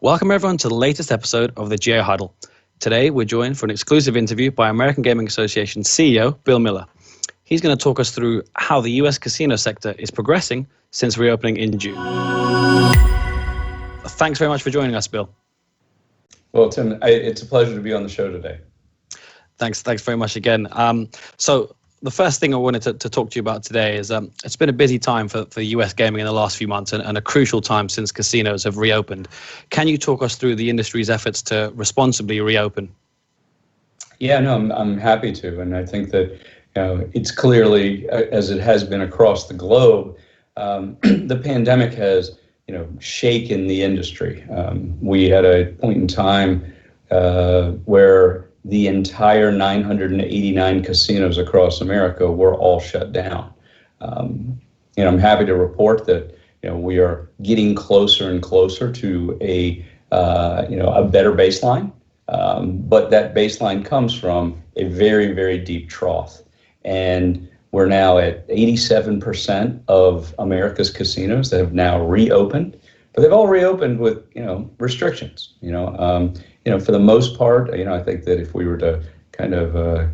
Welcome everyone to the latest episode of the AGA Huddle. Today we're joined for an exclusive interview by American Gaming Association CEO Bill Miller. He's going to talk us through how the US casino sector is progressing since reopening in June. Thanks very much for joining us, Bill. Well, Tim, it's a pleasure to be on the show today. Thanks very much again. So the first thing I wanted to talk to you about today is it's been a busy time for US gaming in the last few months and a crucial time since casinos have reopened. Can you talk us through the industry's efforts to responsibly reopen? Yeah, no, I'm happy to. And I think that it's clearly, as it has been across the globe, the pandemic has shaken the industry. We had a point in time where the entire 989 casinos across America were all shut down. I'm happy to report that we are getting closer and closer to a better baseline, but that baseline comes from a very, very deep trough, and we're now at 87% of America's casinos that have now reopened, but they've all reopened with restrictions. For the most part, I think that if we were to kind of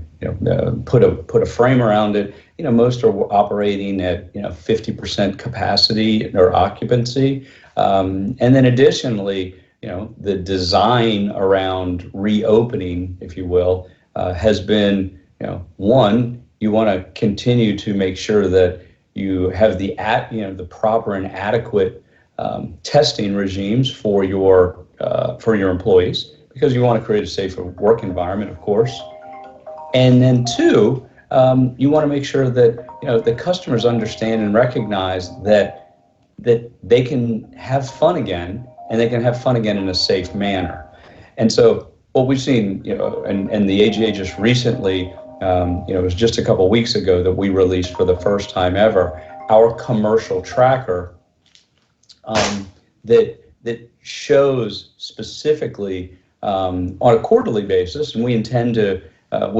put a frame around it, most are operating at 50% capacity or occupancy, and then additionally, the design around reopening, if you will, has been one. You want to continue to make sure that you have the proper and adequate testing regimes for your employees, because you want to create a safer work environment, of course. And then two, you want to make sure that the customers understand and recognize that they can have fun again, and they can have fun again in a safe manner. And so what we've seen, and the AGA just recently, it was just a couple of weeks ago that we released for the first time ever our commercial tracker that shows specifically on a quarterly basis, and we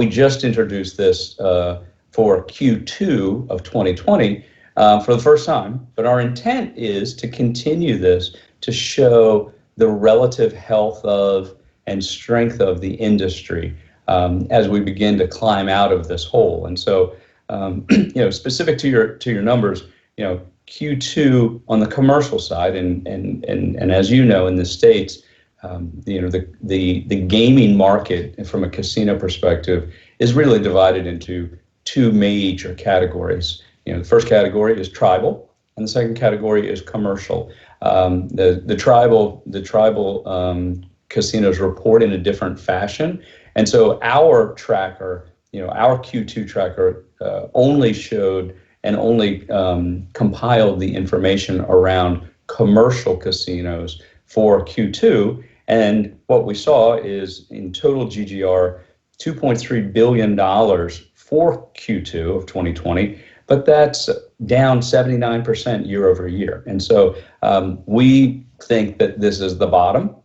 just introduced this for Q2 of 2020 for the first time, but our intent is to continue this to show the relative health of and strength of the industry as we begin to climb out of this hole. And so, specific to your numbers, Q2 on the commercial side, and as you know, in the States, the gaming market from a casino perspective is really divided into two major categories. The first category is tribal, and the second category is commercial. The tribal casinos report in a different fashion, and so our tracker, our Q2 tracker, only showed and only compiled the information around commercial casinos for Q2. And what we saw is in total GGR, $2.3 billion for Q2 of 2020, but that's down 79% year over year. And so we think that this is the bottom.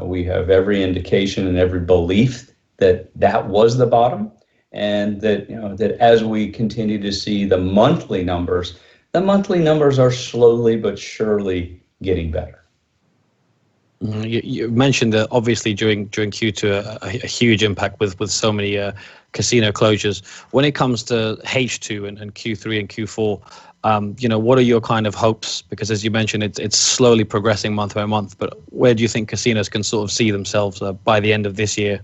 We have every indication and every belief that was the bottom, and that as we continue to see the monthly numbers are slowly but surely getting better. You mentioned that obviously during Q2 a huge impact with so many casino closures. When it comes to H2 and Q3 and Q4, what are your kind of hopes? Because as you mentioned, it's slowly progressing month by month, but where do you think casinos can sort of see themselves by the end of this year?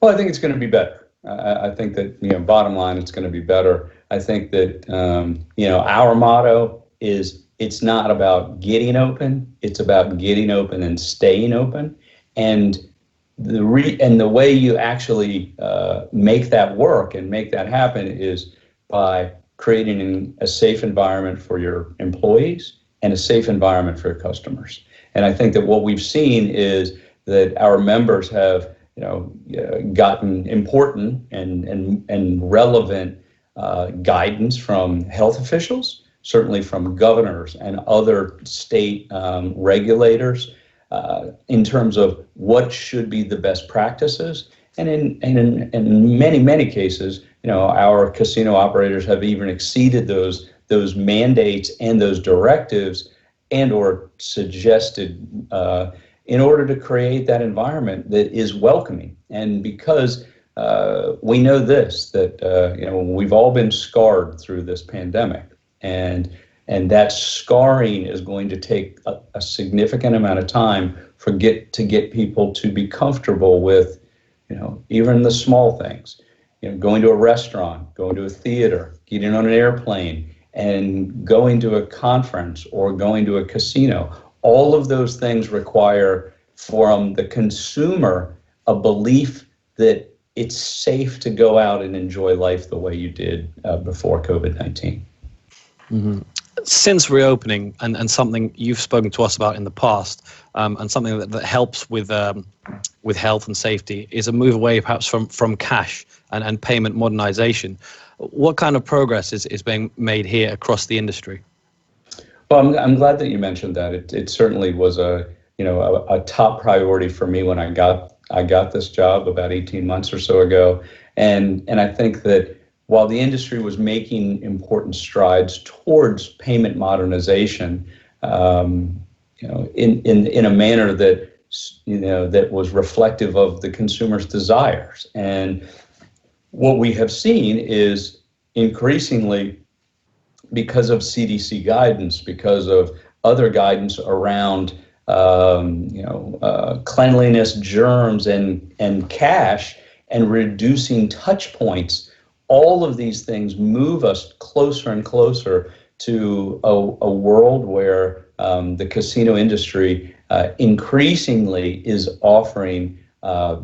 Well, I think it's going to be better. I think that, bottom line, it's going to be better. I think that, our motto is it's not about getting open, it's about getting open and staying open. And the way you actually make that work and make that happen is by creating a safe environment for your employees and a safe environment for your customers. And I think that what we've seen is that our members have gotten important and relevant guidance from health officials, certainly from governors and other state regulators, in terms of what should be the best practices. And in many cases, our casino operators have even exceeded those mandates and those directives, and or suggested in order to create that environment that is welcoming. And because we know this, that we've all been scarred through this pandemic, and that scarring is going to take a significant amount of time to get people to be comfortable with, even the small things, going to a restaurant, going to a theater, getting on an airplane, and going to a conference or going to a casino. All of those things require from the consumer a belief that it's safe to go out and enjoy life the way you did before COVID-19. Mm-hmm. Since reopening, and something you've spoken to us about in the past, and something that helps with health and safety, is a move away perhaps from cash and payment modernization. What kind of progress is being made here across the industry? Well, I'm glad that you mentioned that. It certainly was a top priority for me when I got this job about 18 months or so ago, and I think that while the industry was making important strides towards payment modernization, in a manner that that was reflective of the consumer's desires, and what we have seen is increasingly, because of CDC guidance, because of other guidance around cleanliness, germs, and cash, and reducing touch points. All of these things move us closer and closer to a world where the casino industry increasingly is offering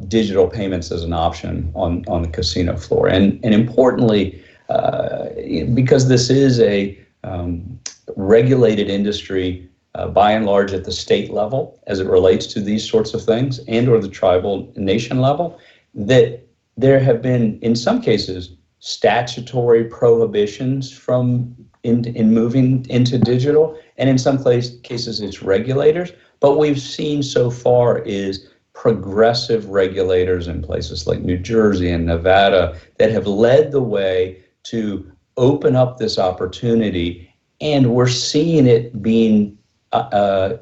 digital payments as an option on the casino floor. And importantly, because this is a regulated industry by and large at the state level as it relates to these sorts of things, and or the tribal nation level, that there have been, in some cases, statutory prohibitions in moving into digital, and in some cases it's regulators. But we've seen so far is progressive regulators in places like New Jersey and Nevada that have led the way to open up this opportunity, and we're seeing it being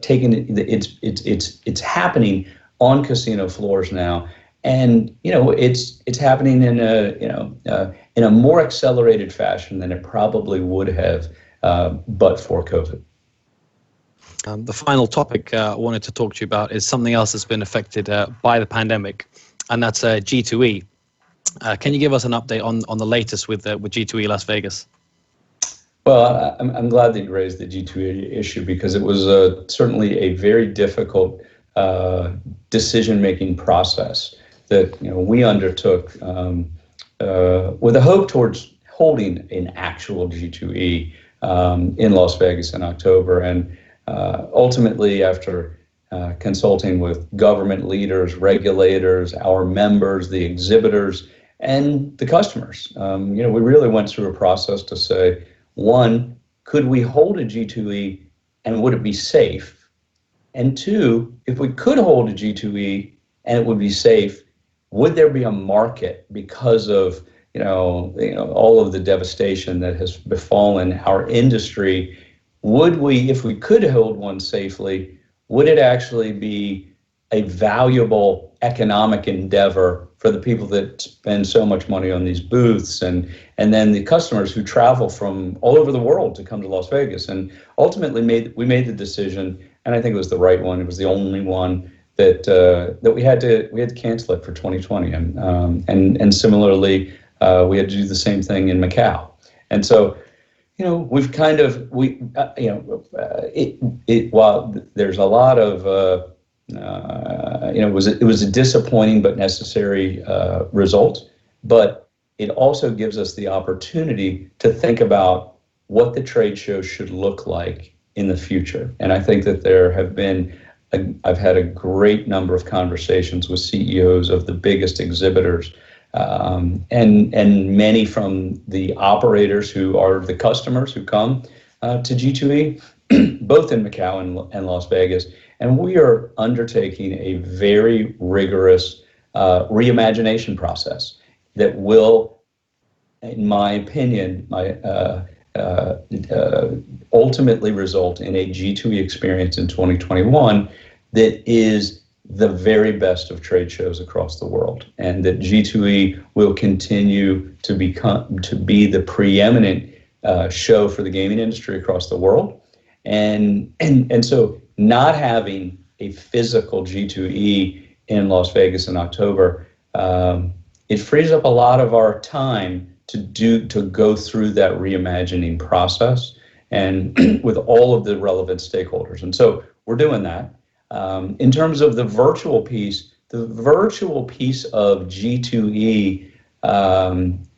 taken. It's happening on casino floors now, and it's happening in a more accelerated fashion than it probably would have but for COVID. The final topic I wanted to talk to you about is something else that's been affected by the pandemic, and that's G2E. Can you give us an update on the latest with G2E Las Vegas? Well, I'm glad that you raised the G2E issue, because it was certainly a very difficult decision-making process that we undertook with a hope towards holding an actual G2E in Las Vegas in October. And ultimately, after consulting with government leaders, regulators, our members, the exhibitors, and the customers, we really went through a process to say, one, could we hold a G2E and would it be safe? And two, if we could hold a G2E and it would be safe, would there be a market because of all of the devastation that has befallen our industry? Would we, if we could hold one safely, would it actually be a valuable economic endeavor for the people that spend so much money on these booths, and then the customers who travel from all over the world to come to Las Vegas? And ultimately we made the decision, and I think it was the right one. It was the only one that we had to cancel it for 2020, and similarly we had to do the same thing in Macau. And so we've kind of while there's a lot of it was a disappointing but necessary result, but it also gives us the opportunity to think about what the trade show should look like in the future. And I think that there have been, I've had a great number of conversations with CEOs of the biggest exhibitors, and many from the operators who are the customers who come to G2E, both in Macau and Las Vegas. And we are undertaking a very rigorous reimagination process that will, in my opinion, ultimately result in a G2E experience in 2021 that is the very best of trade shows across the world, and that G2E will continue to be the preeminent show for the gaming industry across the world. And so not having a physical G2E in Las Vegas in October, it frees up a lot of our time to go through that reimagining process and with all of the relevant stakeholders. And so we're doing that. In terms of the virtual piece of G2E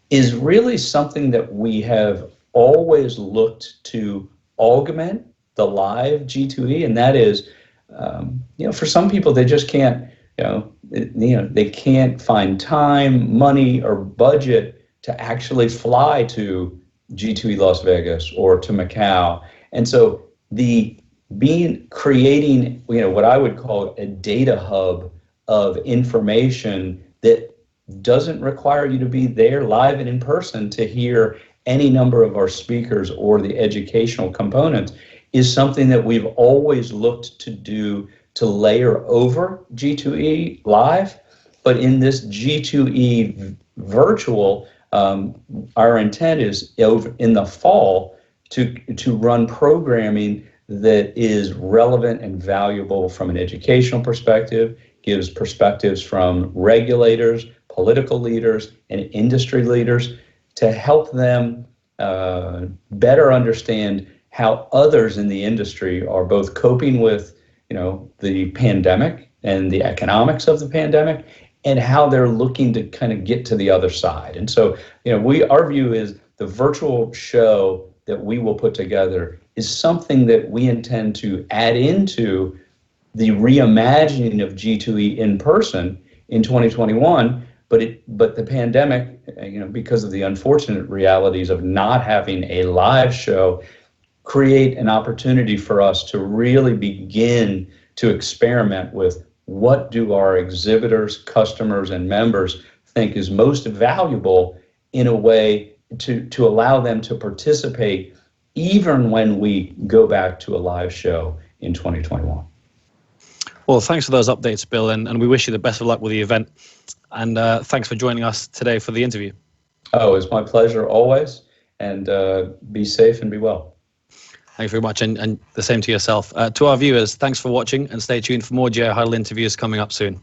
is really something that we have always looked to augment the live G2E, and that is, for some people, they just can't, they can't find time, money, or budget to actually fly to G2E Las Vegas or to Macau. And so creating, what I would call a data hub of information that doesn't require you to be there live and in person to hear any number of our speakers or the educational components is something that we've always looked to do to layer over G2E live. But in this G2E virtual, our intent is in the fall to run programming that is relevant and valuable from an educational perspective, gives perspectives from regulators, political leaders, and industry leaders to help them better understand how others in the industry are both coping with, the pandemic and the economics of the pandemic, and how they're looking to kind of get to the other side. And so, our view is the virtual show that we will put together is something that we intend to add into the reimagining of G2E in person in 2021. But the pandemic, because of the unfortunate realities of not having a live show, create an opportunity for us to really begin to experiment with what do our exhibitors, customers, and members think is most valuable in a way to allow them to participate even when we go back to a live show in 2021. Well, thanks for those updates, Bill, and we wish you the best of luck with the event. And thanks for joining us today for the interview. Oh, it's my pleasure always. And be safe and be well. Thanks very much, and the same to yourself. To our viewers, thanks for watching, and stay tuned for more GI Huddle interviews coming up soon.